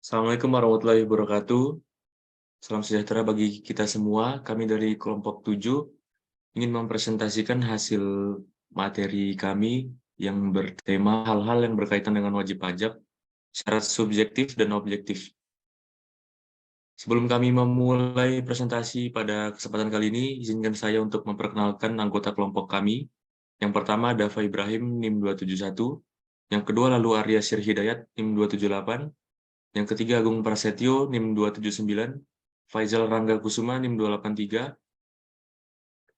Assalamualaikum warahmatullahi wabarakatuh. Salam sejahtera bagi kita semua. Kami dari kelompok 7 ingin mempresentasikan hasil materi kami yang bertema hal-hal yang berkaitan dengan wajib pajak, syarat subjektif dan objektif. Sebelum kami memulai presentasi pada kesempatan kali ini, izinkan saya untuk memperkenalkan anggota kelompok kami. Yang pertama, Dava Ibrahim, NIM 271. Yang kedua, lalu Arya Syir Hidayat, NIM 278. Yang ketiga, Agung Prasetyo, NIM 279. Faizal Rangga Kusuma, NIM 283.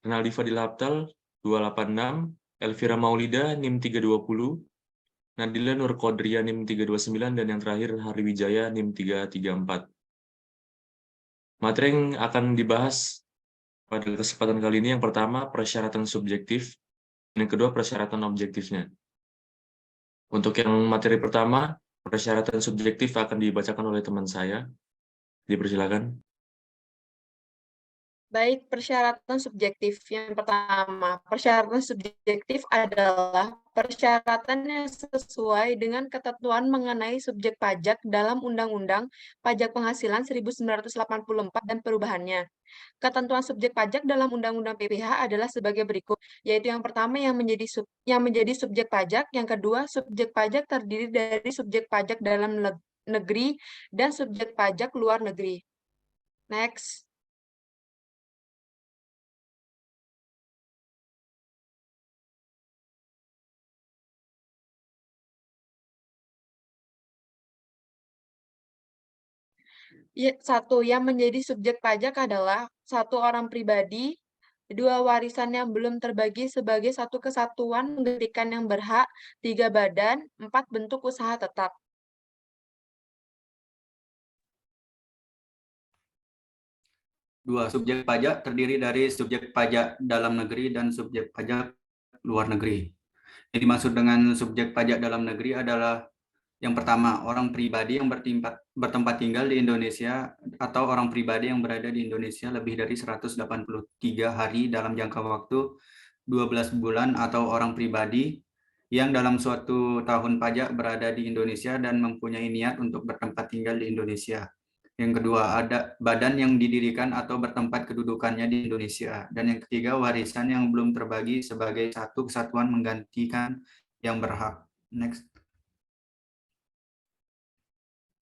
Renaldi Fadil Haptal, 286. Elvira Maulida, NIM 320. Nadila Nur Kodria, NIM 329. Dan yang terakhir, Hari Wijaya, NIM 334. Materi yang akan dibahas pada kesempatan kali ini, yang pertama, persyaratan subjektif. Dan yang kedua, persyaratan objektifnya. Untuk yang materi pertama, persyaratan subjektif akan dibacakan oleh teman saya. Dipersilakan. Baik, persyaratan subjektif. Yang pertama, persyaratan subjektif adalah persyaratan yang sesuai dengan ketentuan mengenai subjek pajak dalam Undang-Undang Pajak Penghasilan 1984 dan perubahannya. Ketentuan subjek pajak dalam Undang-Undang PPH adalah sebagai berikut, yaitu yang pertama yang menjadi subjek pajak, yang kedua subjek pajak terdiri dari subjek pajak dalam negeri dan subjek pajak luar negeri. Next. Satu, yang menjadi subjek pajak adalah satu orang pribadi, dua warisan yang belum terbagi sebagai satu kesatuan menggantikan yang berhak, tiga badan, empat bentuk usaha tetap. Dua, subjek pajak terdiri dari subjek pajak dalam negeri dan subjek pajak luar negeri. Yang dimaksud dengan subjek pajak dalam negeri adalah yang pertama, orang pribadi yang bertempat tinggal di Indonesia atau orang pribadi yang berada di Indonesia lebih dari 183 hari dalam jangka waktu 12 bulan, atau orang pribadi yang dalam suatu tahun pajak berada di Indonesia dan mempunyai niat untuk bertempat tinggal di Indonesia. Yang kedua, ada badan yang didirikan atau bertempat kedudukannya di Indonesia. Dan yang ketiga, warisan yang belum terbagi sebagai satu kesatuan menggantikan yang berhak. Next.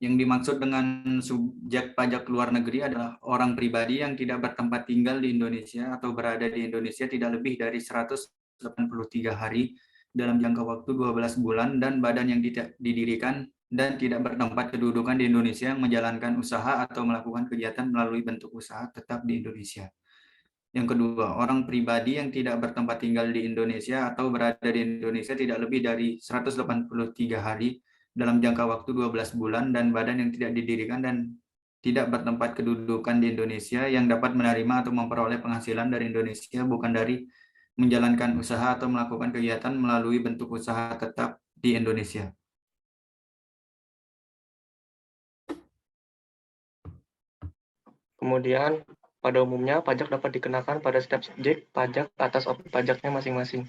Yang dimaksud dengan subjek pajak luar negeri adalah orang pribadi yang tidak bertempat tinggal di Indonesia atau berada di Indonesia tidak lebih dari 183 hari dalam jangka waktu 12 bulan, dan badan yang tidak didirikan dan tidak bertempat kedudukan di Indonesia yang menjalankan usaha atau melakukan kegiatan melalui bentuk usaha tetap di Indonesia. Yang kedua, orang pribadi yang tidak bertempat tinggal di Indonesia atau berada di Indonesia tidak lebih dari 183 hari dalam jangka waktu 12 bulan, dan badan yang tidak didirikan dan tidak bertempat kedudukan di Indonesia yang dapat menerima atau memperoleh penghasilan dari Indonesia bukan dari menjalankan usaha atau melakukan kegiatan melalui bentuk usaha tetap di Indonesia. Kemudian, pada umumnya pajak dapat dikenakan pada setiap subjek pajak atas objek pajaknya masing-masing.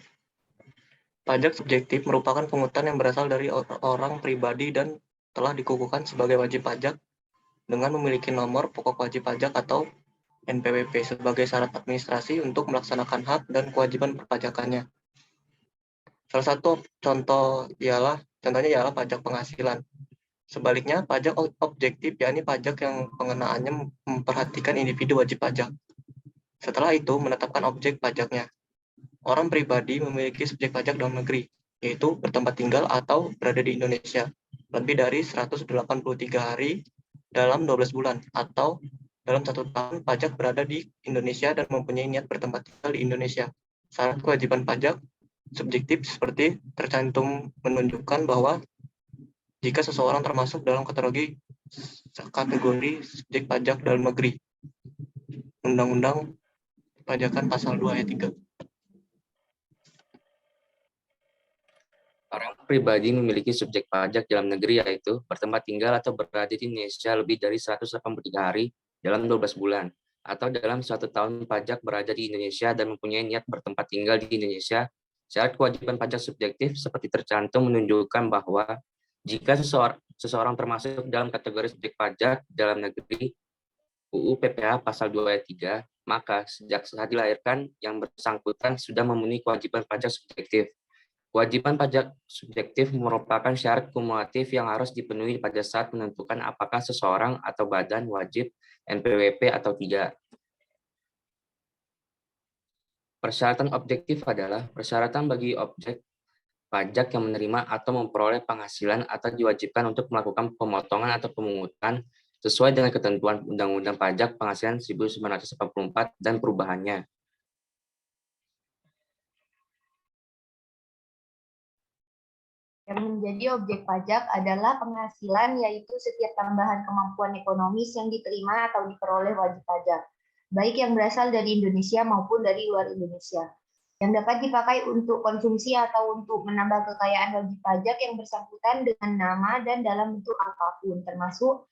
Pajak subjektif merupakan pungutan yang berasal dari orang pribadi dan telah dikukuhkan sebagai wajib pajak dengan memiliki nomor pokok wajib pajak atau NPWP sebagai syarat administrasi untuk melaksanakan hak dan kewajiban perpajakannya. Salah satu contohnya ialah pajak penghasilan. Sebaliknya, pajak objektif yakni pajak yang pengenaannya memperhatikan individu wajib pajak. Setelah itu, menetapkan objek pajaknya. Orang pribadi memiliki subjek pajak dalam negeri, yaitu bertempat tinggal atau berada di Indonesia lebih dari 183 hari dalam 12 bulan, atau dalam 1 tahun pajak berada di Indonesia dan mempunyai niat bertempat tinggal di Indonesia. Syarat kewajiban pajak subjektif seperti tercantum menunjukkan bahwa jika seseorang termasuk dalam kategori subjek pajak dalam negeri. Undang-Undang Pajakan Pasal 2 ayat 3. Orang pribadi memiliki subjek pajak dalam negeri, yaitu bertempat tinggal atau berada di Indonesia lebih dari 183 hari dalam 12 bulan, atau dalam 1 tahun pajak berada di Indonesia dan mempunyai niat bertempat tinggal di Indonesia. Syarat kewajiban pajak subjektif seperti tercantum menunjukkan bahwa Jika seseorang termasuk dalam kategori subjek pajak dalam negeri UU PPH pasal 2 ayat 3, maka sejak saat dilahirkan yang bersangkutan sudah memenuhi kewajiban pajak subjektif. Kewajiban pajak subjektif merupakan syarat kumulatif yang harus dipenuhi pada saat menentukan apakah seseorang atau badan wajib NPWP atau tidak. Persyaratan objektif adalah persyaratan bagi objek pajak yang menerima atau memperoleh penghasilan atau diwajibkan untuk melakukan pemotongan atau pemungutan sesuai dengan ketentuan Undang-Undang Pajak Penghasilan 1984 dan perubahannya. Yang menjadi objek pajak adalah penghasilan, yaitu setiap tambahan kemampuan ekonomis yang diterima atau diperoleh wajib pajak, baik yang berasal dari Indonesia maupun dari luar Indonesia, yang dapat dipakai untuk konsumsi atau untuk menambah kekayaan wajib pajak yang bersangkutan dengan nama dan dalam bentuk apapun, termasuk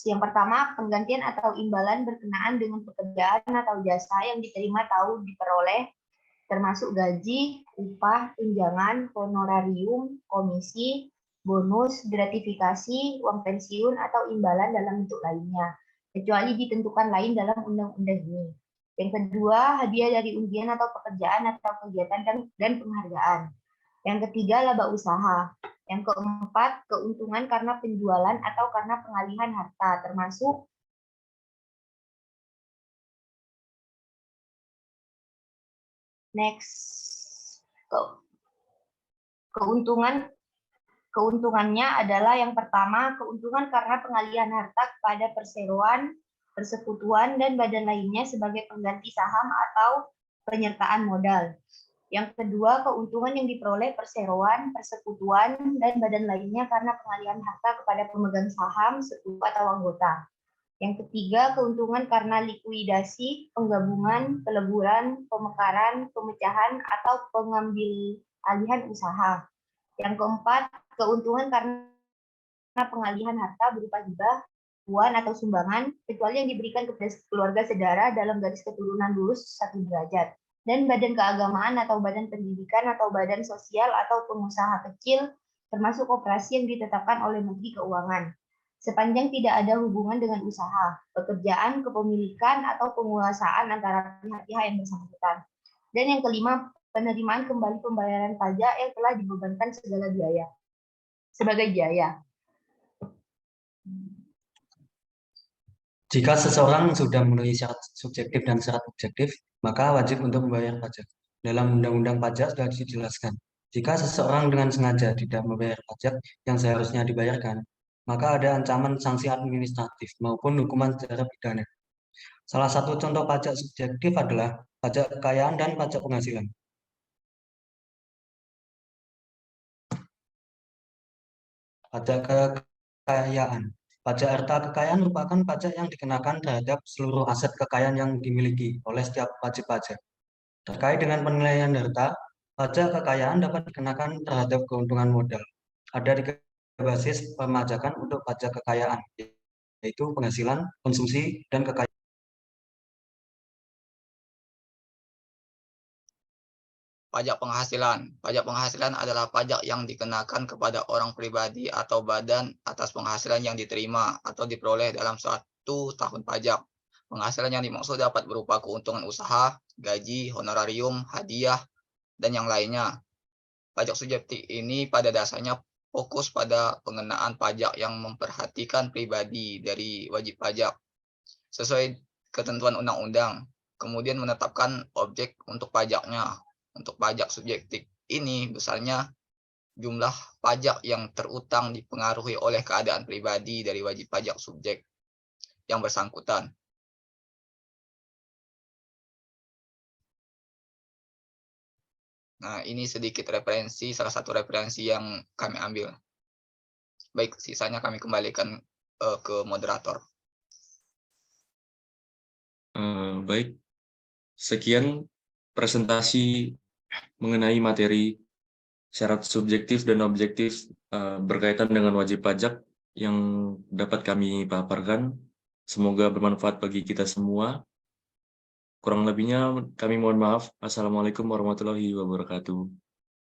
yang pertama, penggantian atau imbalan berkenaan dengan pekerjaan atau jasa yang diterima atau diperoleh, termasuk gaji, upah, tunjangan, honorarium, komisi, bonus, gratifikasi, uang pensiun, atau imbalan dalam bentuk lainnya, kecuali ditentukan lain dalam undang-undang ini. Yang kedua, hadiah dari undian atau pekerjaan atau kegiatan dan penghargaan. Yang ketiga, laba usaha. Yang keempat, keuntungan karena penjualan atau karena pengalihan harta, termasuk keuntungannya adalah yang pertama, keuntungan karena pengalihan harta kepada perseroan, persekutuan, dan badan lainnya sebagai pengganti saham atau penyertaan modal. Yang kedua, keuntungan yang diperoleh perseroan, persekutuan, dan badan lainnya karena pengalihan harta kepada pemegang saham, sekutu atau anggota. Yang ketiga, keuntungan karena likuidasi, penggabungan, peleburan, pemekaran, pemecahan, atau pengambil alihan usaha. Yang keempat, keuntungan karena pengalihan harta berupa hibah, uang atau sumbangan, kecuali yang diberikan kepada keluarga saudara dalam garis keturunan lurus 1 derajat. Dan badan keagamaan atau badan pendidikan atau badan sosial atau pengusaha kecil, termasuk koperasi yang ditetapkan oleh Menteri Keuangan, sepanjang tidak ada hubungan dengan usaha, pekerjaan, kepemilikan, atau penguasaan antara pihak-pihak yang bersangkutan. Dan yang kelima, penerimaan kembali pembayaran pajak yang telah dibebankan segala biaya sebagai biaya. Jika seseorang sudah memenuhi syarat subjektif dan syarat objektif, maka wajib untuk membayar pajak. Dalam Undang-Undang Pajak sudah dijelaskan, jika seseorang dengan sengaja tidak membayar pajak yang seharusnya dibayarkan, maka ada ancaman sanksi administratif maupun hukuman secara pidana. Salah satu contoh pajak subjektif adalah pajak kekayaan dan pajak penghasilan. Pajak kekayaan. Pajak harta kekayaan merupakan pajak yang dikenakan terhadap seluruh aset kekayaan yang dimiliki oleh setiap wajib pajak. Terkait dengan penilaian harta, pajak kekayaan dapat dikenakan terhadap keuntungan modal. Ada 3 basis pemajakan untuk pajak kekayaan, yaitu penghasilan, konsumsi, dan kekayaan. Pajak penghasilan. Pajak penghasilan adalah pajak yang dikenakan kepada orang pribadi atau badan atas penghasilan yang diterima atau diperoleh dalam suatu tahun pajak. Penghasilan yang dimaksud dapat berupa keuntungan usaha, gaji, honorarium, hadiah, dan yang lainnya. Pajak subjektif ini pada dasarnya fokus pada pengenaan pajak yang memperhatikan pribadi dari wajib pajak sesuai ketentuan undang-undang, kemudian menetapkan objek untuk pajaknya. Untuk pajak subjektif ini besarnya jumlah pajak yang terutang dipengaruhi oleh keadaan pribadi dari wajib pajak subjek yang bersangkutan. Nah, ini sedikit referensi, salah satu referensi yang kami ambil. Baik, sisanya kami kembalikan ke moderator. Baik, sekian presentasi mengenai materi syarat subjektif dan objektif berkaitan dengan wajib pajak yang dapat kami paparkan. Semoga bermanfaat bagi kita semua. Kurang lebihnya kami mohon maaf. Assalamualaikum warahmatullahi wabarakatuh.